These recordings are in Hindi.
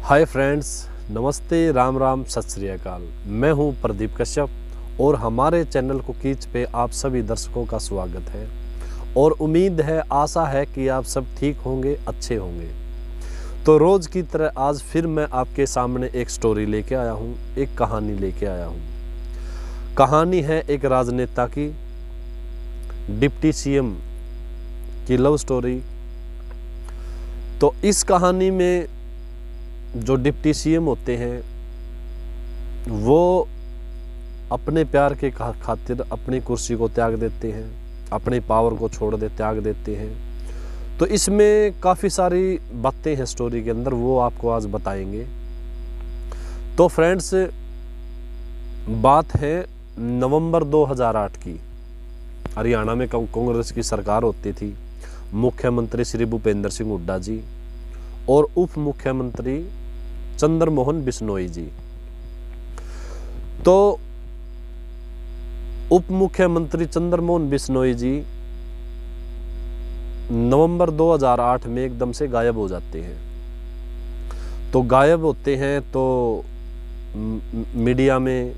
हाय फ्रेंड्स, नमस्ते, राम राम, सत श्री अकाल। मैं हूं प्रदीप कश्यप और हमारे चैनल कुकीज पे आप सभी दर्शकों का स्वागत है। और उम्मीद है, आशा है कि आप सब ठीक होंगे, अच्छे होंगे। तो रोज़ की तरह आज फिर मैं आपके सामने एक स्टोरी लेके आया हूं, एक कहानी लेके आया हूं। कहानी है एक राजनेता की, डिप्टी सीएम की लव स्टोरी। तो इस कहानी में जो डिप्टी सीएम होते हैं वो अपने प्यार के खातिर अपनी कुर्सी को त्याग देते हैं, अपने पावर को त्याग देते हैं। तो इसमें काफ़ी सारी बातें हैं स्टोरी के अंदर, वो आपको आज बताएंगे। तो फ्रेंड्स, बात है नवंबर 2008 की। हरियाणा में कांग्रेस की सरकार होती थी। मुख्यमंत्री श्री भूपेंद्र सिंह हुड्डा जी और उप मुख्यमंत्री चंद्रमोहन बिश्नोई जी। तो उप मुख्यमंत्री चंद्रमोहन बिश्नोई जी नवंबर 2008 में एकदम से गायब हो जाते हैं। तो गायब होते हैं तो मीडिया में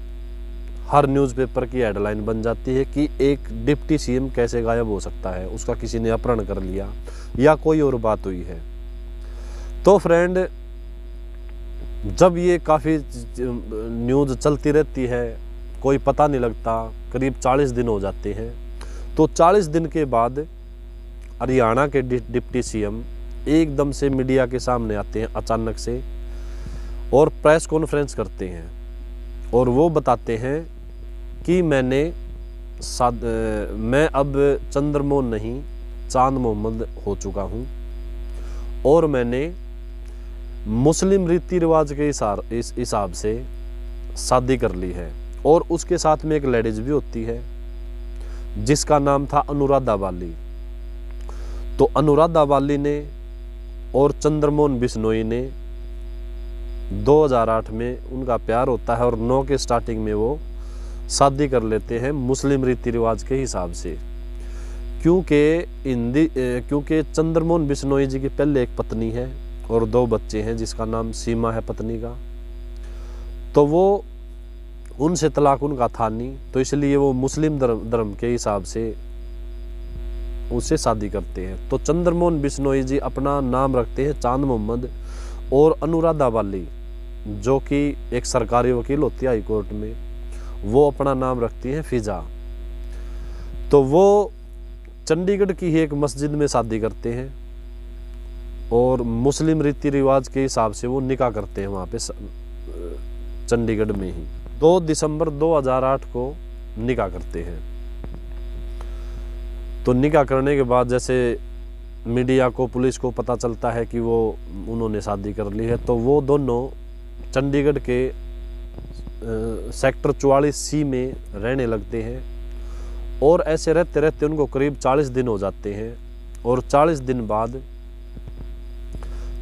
हर न्यूज़पेपर की हेडलाइन बन जाती है कि एक डिप्टी सीएम कैसे गायब हो सकता है, उसका किसी ने अपहरण कर लिया या कोई और बात हुई है। तो फ्रेंड, जब ये काफ़ी न्यूज़ चलती रहती है, कोई पता नहीं लगता, करीब 40 दिन हो जाते हैं। तो 40 दिन के बाद हरियाणा के डिप्टी सीएम एकदम से मीडिया के सामने आते हैं अचानक से और प्रेस कॉन्फ्रेंस करते हैं और वो बताते हैं कि मैं अब चंद्रमोहन नहीं, चांद मोहम्मद हो चुका हूँ और मैंने मुस्लिम रीति रिवाज के इस हिसाब से शादी कर ली है। और उसके साथ में एक लेडीज भी होती है जिसका नाम था अनुराधा बाली। तो अनुराधा बाली ने और चंद्रमोहन बिश्नोई ने 2008 में उनका प्यार होता है और 9 के स्टार्टिंग में वो शादी कर लेते हैं मुस्लिम रीति रिवाज के हिसाब से। क्योंकि चंद्रमोहन बिश्नोई जी की पहले एक पत्नी है और 2 बच्चे हैं जिसका नाम सीमा है पत्नी का। तो वो उनसे तलाक उनका था नहीं, तो इसलिए वो मुस्लिम धर्म के हिसाब से उससे शादी करते हैं। तो चंद्रमोहन बिश्नोई जी अपना नाम रखते हैं चांद मोहम्मद और अनुराधा बाली, जो कि एक सरकारी वकील होती है हाई कोर्ट में, वो अपना नाम रखती है फिजा। तो वो चंडीगढ़ की ही एक मस्जिद में शादी करते हैं और मुस्लिम रीति रिवाज के हिसाब से वो निकाह करते हैं वहाँ पे चंडीगढ़ में ही। 2 दिसंबर 2008 को निकाह करते हैं। तो निकाह करने के बाद जैसे मीडिया को, पुलिस को पता चलता है कि वो उन्होंने शादी कर ली है, तो वो दोनों चंडीगढ़ के सेक्टर 44C में रहने लगते हैं। और ऐसे रहते रहते उनको करीब 40 दिन हो जाते हैं और 40 दिन बाद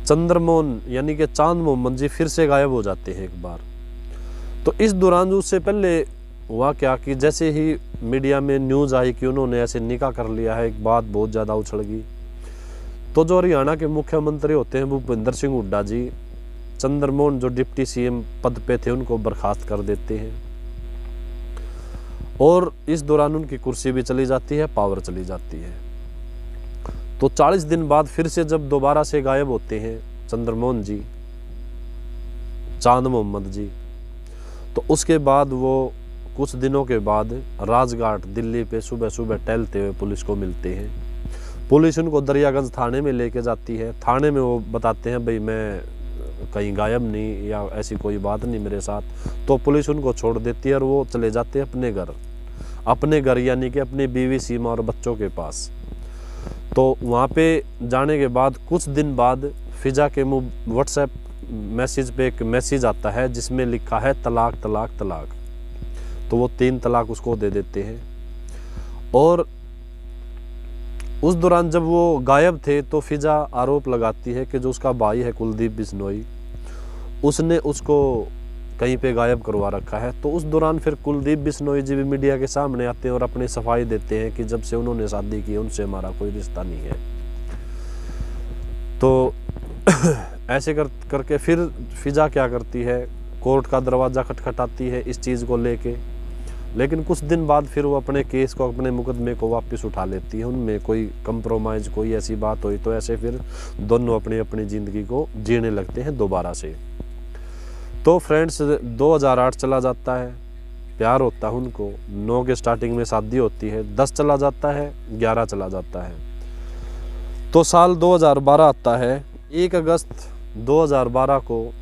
चंद्रमोहन यानी कि चांद मोहम्मद जी फिर से गायब हो जाते हैं एक बार। तो इस दौरान उससे पहले हुआ क्या कि जैसे ही मीडिया में न्यूज़ आई कि उन्होंने ऐसे निकाह कर लिया है, एक बात बहुत ज़्यादा उछल गई। तो जो हरियाणा के मुख्यमंत्री होते हैं भूपेंद्र सिंह हुड्डा जी, चंद्रमोहन जो डिप्टी सीएम पद पे थे उनको बर्खास्त कर देते हैं और इस दौरान उनकी कुर्सी भी चली जाती है, पावर चली जाती है। तो 40 दिन बाद फिर से जब दोबारा से गायब होते हैं चंद्रमोहन जी, चांद मोहम्मद जी, तो उसके बाद वो कुछ दिनों के बाद राजघाट दिल्ली पे सुबह सुबह टहलते हुए पुलिस को मिलते हैं। पुलिस उनको दरियागंज थाने में लेके जाती है। थाने में वो बताते हैं, भाई मैं कहीं गायब नहीं या ऐसी कोई बात नहीं मेरे साथ। तो पुलिस उनको छोड़ देती है और वो चले जाते हैं अपने घर यानी कि अपनी बीवी सीमा और बच्चों के पास। तो वहाँ पे जाने के बाद कुछ दिन बाद फिजा के मुँह व्हाट्सएप मैसेज पे एक मैसेज आता है जिसमें लिखा है तलाक तलाक तलाक। तो वो 3 तलाक उसको दे देते हैं। और उस दौरान जब वो गायब थे तो फिजा आरोप लगाती है कि जो उसका भाई है कुलदीप बिश्नोई, उसने उसको कहीं पे गायब करवा रखा है। तो उस दौरान फिर कुलदीप बिश्नोई जी भी मीडिया के सामने आते हैं और अपनी सफाई देते हैं कि जब से उन्होंने शादी की उनसे हमारा कोई रिश्ता नहीं है। तो ऐसे करके फिर फिजा क्या करती है, कोर्ट का दरवाज़ा खटखटाती है इस चीज़ को लेके, लेकिन कुछ दिन बाद फिर वो अपने केस को, अपने मुकदमे को वापस उठा लेती है। उनमें कोई कंप्रोमाइज़, कोई ऐसी बात हुई तो ऐसे फिर दोनों अपनी अपनी ज़िंदगी को जीने लगते हैं दोबारा से। तो फ्रेंड्स 2008 चला जाता है, प्यार होता है उनको, 9 के स्टार्टिंग में शादी होती है, 10 चला जाता है, 11 चला जाता है। तो साल 2012 आता है। 1 अगस्त 2012 को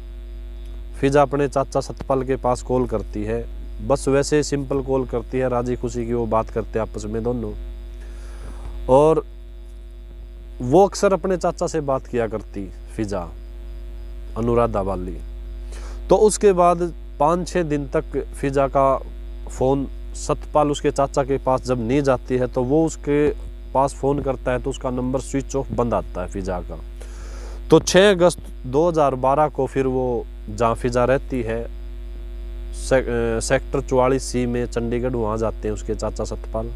फिजा अपने चाचा सतपाल के पास कॉल करती है। बस वैसे सिंपल कॉल करती है, राजी खुशी की वो बात करते हैं आपस में दोनों। और वो अक्सर अपने चाचा से बात किया करती फिजा, अनुराधा वाली। तो उसके बाद 5-6 दिन तक फिजा का फ़ोन सतपाल उसके चाचा के पास जब नहीं जाती है तो वो उसके पास फ़ोन करता है तो उसका नंबर स्विच ऑफ बंद आता है फिजा का। तो 6 अगस्त 2012 को फिर वो जहाँ फिजा रहती है सेक्टर 44C में चंडीगढ़, वहाँ जाते हैं उसके चाचा सतपाल।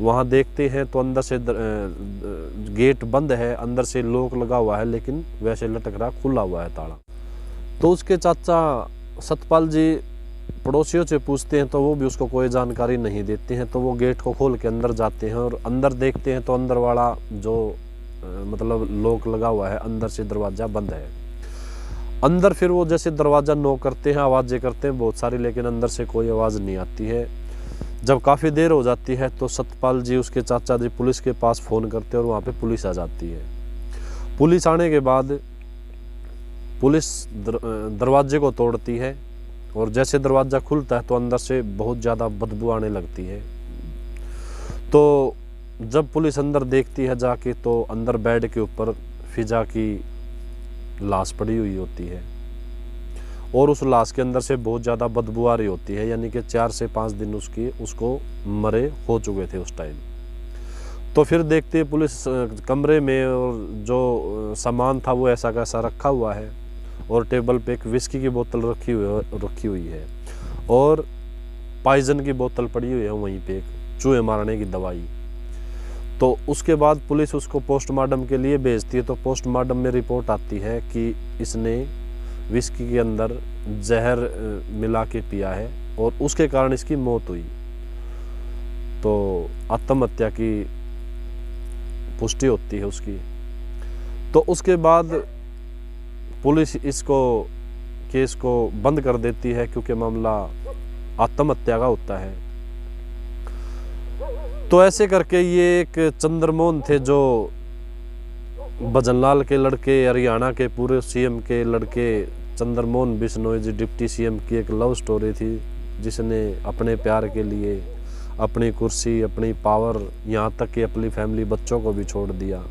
वहाँ देखते हैं तो अंदर से गेट बंद है, अंदर से लॉक लगा हुआ है, लेकिन वैसे लटक रहा, खुला हुआ है ताला। तो उसके चाचा सतपाल जी पड़ोसियों से पूछते हैं तो वो भी उसको कोई जानकारी नहीं देते हैं। तो वो गेट को खोल के अंदर जाते हैं और अंदर देखते हैं तो अंदर वाला जो मतलब लॉक लगा हुआ है, अंदर से दरवाज़ा बंद है। अंदर फिर वो जैसे दरवाज़ा नॉक करते हैं, आवाज़ें करते हैं बहुत सारी, लेकिन अंदर से कोई आवाज़ नहीं आती है। जब काफ़ी देर हो जाती है तो सतपाल जी, उसके चाचा जी पुलिस के पास फ़ोन करते हैं और वहाँ पे पुलिस आ जाती है। पुलिस आने के बाद पुलिस दरवाजे को तोड़ती है और जैसे दरवाज़ा खुलता है तो अंदर से बहुत ज़्यादा बदबू आने लगती है। तो जब पुलिस अंदर देखती है जाके तो अंदर बेड के ऊपर फिजा की लाश पड़ी हुई होती है और उस लाश के अंदर से बहुत ज़्यादा बदबू आ रही होती है, यानी कि 4 से 5 दिन उसको मरे हो चुके थे उस टाइम। तो फिर देखते हैं पुलिस कमरे में, और जो सामान था वो ऐसा कैसा रखा हुआ है और टेबल पे एक विस्की की बोतल रखी हुई है और पॉइजन की बोतल पड़ी हुई है वहीं पे, एक चूहे मारने की दवाई। तो उसके बाद पुलिस उसको पोस्टमार्टम के लिए भेजती है। तो पोस्टमार्टम में रिपोर्ट आती है कि इसने विस्की के अंदर जहर मिला के पिया है और उसके कारण इसकी मौत हुई। तो आत्महत्या की पुष्टि होती है उसकी। तो उसके बाद पुलिस केस को बंद कर देती है क्योंकि मामला आत्महत्या का होता है। तो ऐसे करके ये एक चंद्रमोहन थे जो भजनलाल के लड़के, हरियाणा के पूरे सीएम के लड़के चंद्रमोहन बिश्नोई जी, डिप्टी सीएम की एक लव स्टोरी थी, जिसने अपने प्यार के लिए अपनी कुर्सी, अपनी पावर, यहाँ तक कि अपनी फैमिली, बच्चों को भी छोड़ दिया।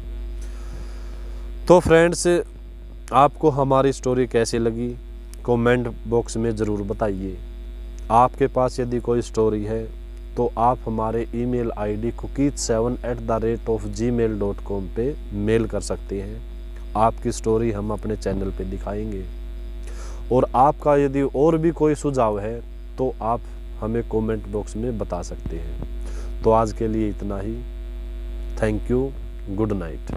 तो फ्रेंड्स, आपको हमारी स्टोरी कैसी लगी कमेंट बॉक्स में ज़रूर बताइए। आपके पास यदि कोई स्टोरी है तो आप हमारे ईमेल आईडी cookies7@gmail.com पे मेल कर सकते हैं। आपकी स्टोरी हम अपने चैनल पे दिखाएंगे। और आपका यदि और भी कोई सुझाव है तो आप हमें कमेंट बॉक्स में बता सकते हैं। तो आज के लिए इतना ही। Thank you. Good night.